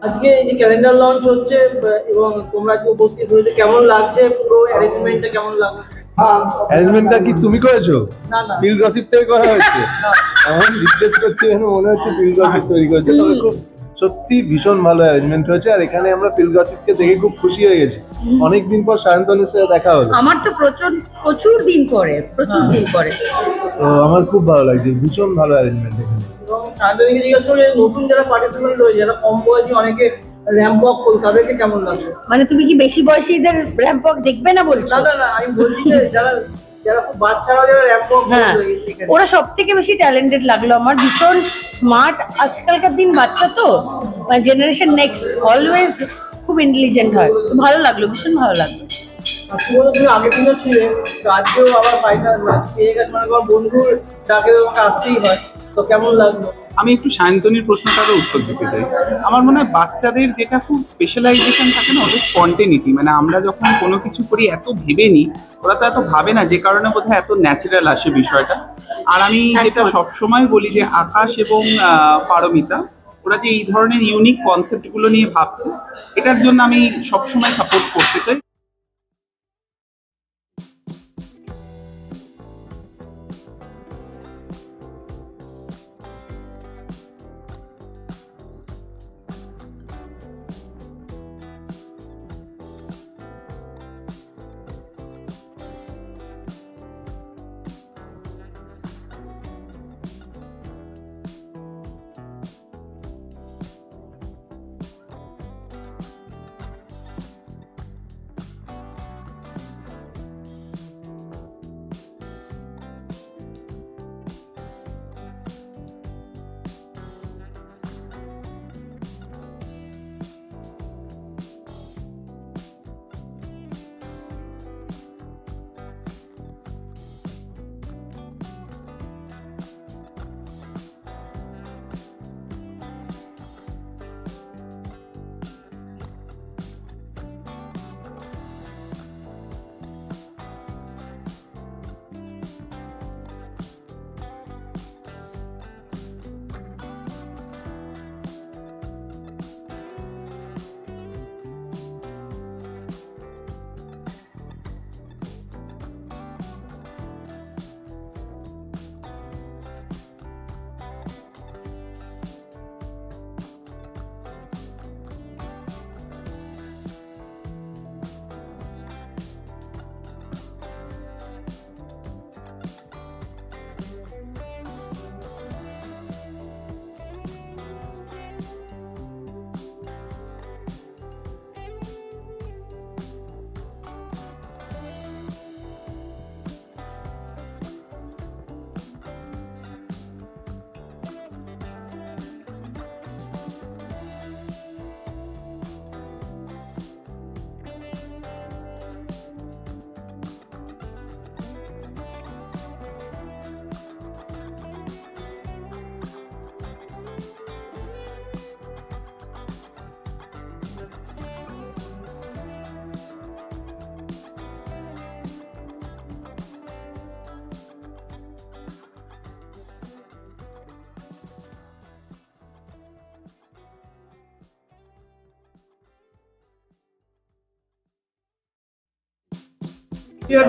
আজকে এই যে ক্যালেন্ডার লঞ্চ হচ্ছে এবং তোমরা যে উপস্থিত হয়েছে, কেমন লাগছে? পুরো অ্যারেঞ্জমেন্টটা কেমন লাগছে? অ্যারেঞ্জমেন্টটা কি তুমি করেছো? না না ফিল্ড গসিপ থেকে করা হয়েছে? না। আমার জিজ্ঞেস করছে যেন মনে হচ্ছে ফিল্ড গসিপ তৈরি করেছে। তবে খুব সত্যি ভীষণ ভালো অ্যারেঞ্জমেন্ট হয়েছে, আর এখানে আমরা ফিল্ড গসিপকে দেখে খুব খুশি হয়ে গেছি। অনেকদিন পর সায়ন্তনের সাথে দেখা হলো। আমার তো প্রচুর দিন পরে তো আমার খুব ভালো লাগছে, ভীষণ ভালো অ্যারেঞ্জমেন্ট এখানে। এবং সায়ন্তনীকে জিজ্ঞেস করবো যে নতুন যারা পার্টিসিপেন্ট রয়েছে, যারা কম বয়সী, অনেকে র্যাম্প ওয়াক করে, তাদেরকে কেমন লাগছে? মানে তুমি কি বেশি বয়সীদের র্যাম্প ওয়াক দেখবে না বলছো? না না না, আমি বলছি যে যারা যারা খুব বাচ্চারা যারা র্যাম্প ওয়াক হ্যাঁ, করে, ওরা সব থেকে বেশি ট্যালেন্টেড লাগলো আমার, ভীষণ স্মার্ট। আজকালকার দিন বাচ্চা তো, মানে জেনারেশন নেক্সট, অলওয়েজ খুব ইন্টেলিজেন্ট হয়। তো ভালো লাগলো, ভীষণ ভালো লাগলো। তুমি আগের দিনও ছিলে, তো আজকেও আবার ফাইনাল পেয়ে গেছে, মানে তোমার বন্ধুর ডাকে তোমাকে আসতেই হয়, তো কেমন লাগলো? আমি একটু সায়ন্তনীর প্রশ্নটারও উত্তর দিতে চাই। আমার মনে হয় বাচ্চাদের যেটা খুব স্পেশালাইজেশন থাকে না, ওদের স্পন্টেনিটি, মানে আমরা যখন কোনো কিছু করি এত ভেবে নিই, ওরা তো এত ভাবে না, যে কারণে বোধহয় এত ন্যাচারাল আসে বিষয়টা। আর আমি যেটা সবসময় বলি যে আকাশ এবং পারমিতা, ওরা যে এই ধরনের ইউনিক কনসেপ্টগুলো নিয়ে ভাবছে, এটার জন্য আমি সবসময় সাপোর্ট করতে চাই।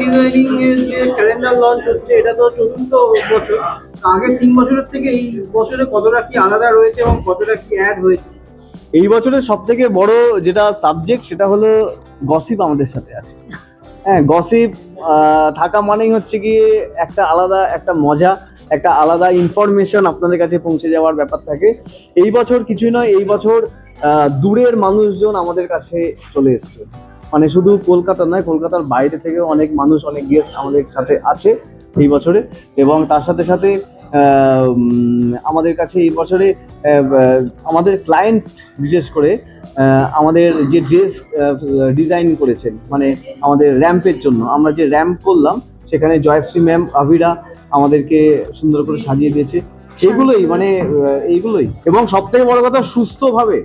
ডিজাইনিং এর যে ক্যালেন্ডার লঞ্চ হচ্ছে, এটা তো চতুর্থ বছর। আগের 3 বছরের থেকে এই বছরে কতটা কি আলাদা রয়েছে এবং কতটা কি অ্যাড হয়েছে? এই বছরের সব থেকে বড় যেটা সাবজেক্ট সেটা হলো গসিপ আমাদের সাথে আছে। হ্যাঁ, গসিপ থাকা মানেই হচ্ছে গিয়ে একটা আলাদা একটা মজা, একটা আলাদা ইনফরমেশন আপনাদের কাছে পৌঁছে যাওয়ার ব্যাপার থাকে। এই বছর কিছুই নয়, এই বছর দূরের মানুষজন আমাদের কাছে চলে এসছে, মানে শুধু কলকাতা নয়, কলকাতার বাইরে থেকে অনেক মানুষ, অনেক গেস্ট আমাদের সাথে আছে এই বছরে। এবং তার সাথে সাথে আমাদের কাছে এই বছরে আমাদের ক্লায়েন্ট বিশেষ করে আমাদের যে ড্রেস ডিজাইন করেছেন, মানে আমাদের র্যাম্পের জন্য আমরা যে র্যাম্প করলাম, সেখানে জয়শ্রী ম্যাম, আভিরা আমাদেরকে সুন্দর করে সাজিয়ে দিয়েছে। এইগুলোই মানে এইগুলোই, এবং সব থেকে বড় কথা সুস্থভাবে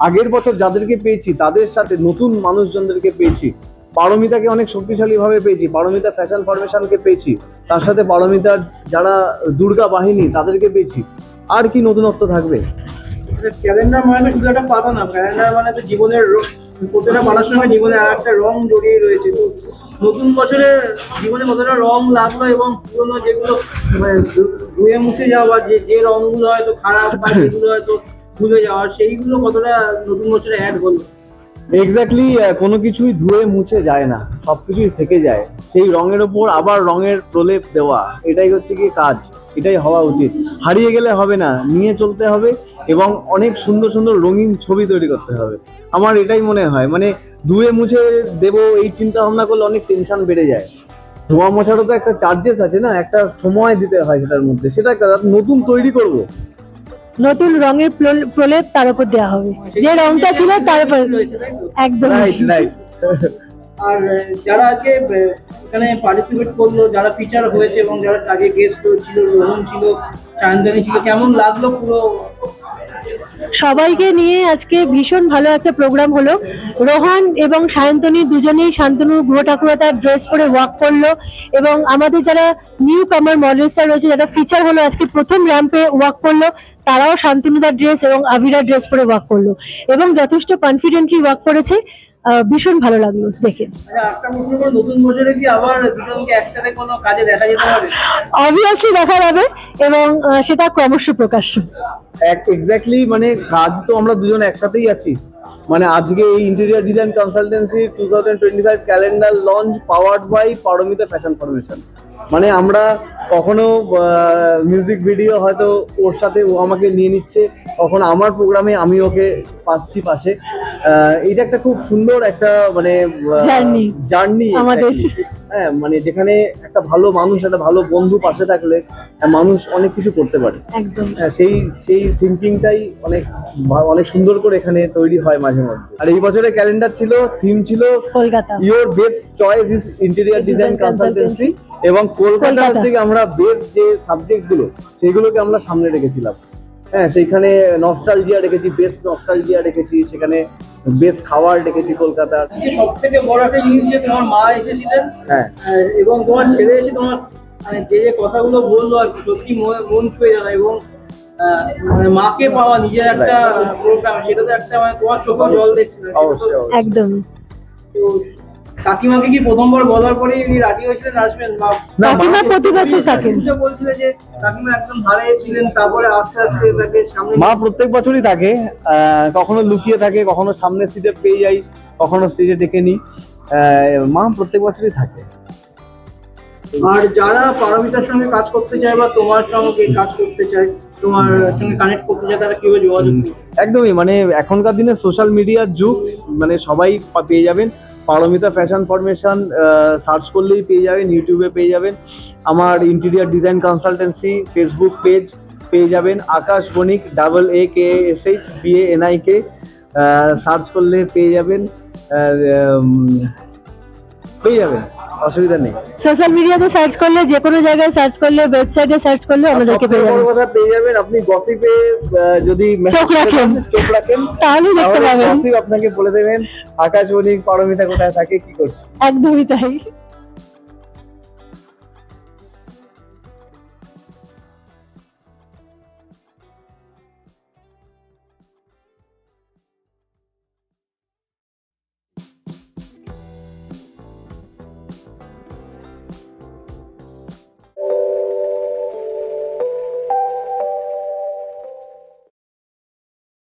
আগের বছর যাদেরকে পেয়েছি তাদের সাথে নতুন মানুষজনদেরকে পেয়েছি। পারমিতাকে অনেক শক্তিশালী ভাবে পেয়েছি, পারমিতা ফ্যাশন ফরমেশনকে পেয়েছি, তার সাথে পারমিতার যারা দুর্গা বাহিনী তাদেরকে পেয়েছি। আর কি নতুনত্ব থাকবে? ক্যালেন্ডার মানে তো শুধু একটা পাতা না, ক্যালেন্ডার মানে তো জীবনের প্রত্যেকটা পাতার সঙ্গে জীবনে আর একটা রং জড়িয়ে রয়েছে। তো নতুন বছরে জীবনে কতটা রং লাগলো, এবং পুরোনো যেগুলো মানে ধুয়ে মুছে যাওয়া, যে রংগুলো হয়তো খারাপ বা যেগুলো হয়তো ভুলে যাওয়া, সেইগুলো কতটা নতুন বছরে অ্যাড হলো। এক্স্যাক্টলি, কোনো কিছুই ধুয়ে মুছে যায় না, সবকিছুই থেকে যায়। সেই রঙের ওপর আবার রঙের প্রলেপ দেওয়া, এটাই হচ্ছে কি কাজ, এটাই হওয়া উচিত। হারিয়ে গেলে হবে না, নিয়ে চলতে হবে এবং অনেক সুন্দর সুন্দর রঙিন ছবি তৈরি করতে হবে। আমার এটাই মনে হয়, মানে ধুয়ে মুছে দেবো এই চিন্তা ভাবনা করলে অনেক টেনশন বেড়ে যায়। ধোয়া মোছারও তো একটা চার্জেস আছে না, একটা সময় দিতে হয় সেটার মধ্যে, সেটা নতুন তৈরি করব। নতুন রঙের প্রলেপ তার উপর দেওয়া হবে, যে রংটা ছিল তার উপর। রয়েছে, তাই তো? একদম রাইট রাইট। আর যারা আজকে এখানে পার্টিসিপেট করলো, যারা ফিচার হয়েছে এবং যারা আগে গেস্ট ছিল, রোহন ছিল, সায়ন্তনী ছিল, কেমন লাগলো পুরো? সবাইকে নিয়ে আজকে ভীষণ ভালো একটা প্রোগ্রাম হলো। রোহান এবং সায়ন্তনী দুজনেই শান্তনু গ্রহ ঠাকুরতার ড্রেস পরে ওয়াক করলো, এবং আমাদের যারা নিউ কামার মডেলসরা রয়েছে, যারা ফিচার হলো আজকে প্রথম র্যাম্পে ওয়াক করলো, তারাও শান্তনুদার ড্রেস এবং আভিরার ড্রেস পরে ওয়াক করলো এবং যথেষ্ট কনফিডেন্টলি ওয়াক করেছে। ভীষণ ভালো লাগলো দেখে। আচ্ছা, একটা প্রশ্ন করো, নতুন বছরে কি আবার দুজনকে একসাথে কোনো কাজে দেখা যেতে পারে? অবভিয়াসলি দেখা যাবে এবং সেটা ক্রমশ প্রকাশ্য। এক্স্যাক্টলি, মানে কাজ তো আমরা দুজন একসাথেই আছি। মানে আজকে এই interior design consultancy 2025 calendar launch powered by Paromita fashion formation. মানে আমরা কখনো মিউজিক ভিডিও হয়তো ওর সাথে, ও আমাকে নিয়ে নিচ্ছে, কখনো আমার প্রোগ্রামে আমি ওকে পাচ্ছি পাশে। এটা একটা খুব সুন্দর একটা মানে জার্নি আমাদের। হ্যাঁ, মানে যেখানে একটা ভালো মানুষ, একটা ভালো বন্ধু পাশে থাকলে মানুষ অনেক কিছু করতে পারে। একদম সেই থিঙ্কিংটাই অনেক সুন্দর করে এখানে তৈরি হয় মাঝে মধ্যে। আর এই বছরের ক্যালেন্ডার ছিল, থিম ছিল Kolkata, your best choice is interior design consultancy, এবং কলকাতা হচ্ছে কি আমরা বেস্ট যে সাবজেক্ট গুলো সেগুলোকে আমরা সামনে রেখেছিলাম। হ্যাঁ, সেইখানে নস্টালজিয়া রেখেছি, বেস্ট নস্টালজিয়া রেখেছি, সেখানে বেস্ট খাবার রেখেছি কলকাতার। সব থেকে বড় একটা জিনিস যে তোমার মা এসেছিলেন, হ্যাঁ, এবং তোমার ছেলে এসে তোমার মানে যে কথাগুলো বললো আর কি, সত্যি মন ছুঁয়ে গেল। এবং মানে মাকে পাওয়া নিজের একটা প্রোগ্রাম, সেটা তো একটা মানে তোমার চোখে জল দেখছিল। অবশ্যই অবশ্যই। একদম। তো কাকিমাকে কি প্রথমবার বলার পরে রাজি হয়েছিলেন আসবেন? কাকিমা প্রতি বছর থাকেন। বলছিলে যে কাকিমা একদম ধারে ছিলেন, তারপরে আস্তে আস্তে তাকে সামনে। মা প্রত্যেক বছরই থাকে, কখনো লুকিয়ে থাকে, কখনো সামনের সিটে পেয়ে যাই, কখনো স্টেজে ডেকে নিই। মা প্রত্যেক বছরই থাকে। আর যারা পারমিতার সঙ্গে কাজ করতে চায় বা তোমার সঙ্গে কাজ করতে চায়, তোমার সঙ্গে কানেক্ট করতে চায়, তারা কিভাবে যোগাযোগ করবে? একদমই, মানে এখনকার দিনে সোশ্যাল মিডিয়ার যুগ, মানে সবাই পেয়ে যাবেন। পারমিতা ফ্যাশন ফরমেশন সার্চ করলেই পেয়ে যাবেন, ইউটিউবে পেয়ে যাবেন। আমার interior design consultancy Facebook page পেয়ে যাবেন, আকাশ বণিক AAKSHBANIK সার্চ করলে পেয়ে যাবেন, অসুবিধা নেই। সোশ্যাল মিডিয়াতে সার্চ করলে, যে কোনো জায়গায় সার্চ করলে, ওয়েবসাইটে সার্চ করলে আমাদেরকে পেয়ে যাবেন। পেয়ে যাবেন। আপনি গসিপে যদি চোখ রাখেন তাহলেই দেখতে পাবেন। গসিপ আপনাকে বলে দেবেন আকাশ বণিক পারমিতা কোথায় থাকে, কি করছে। একদমই তাই।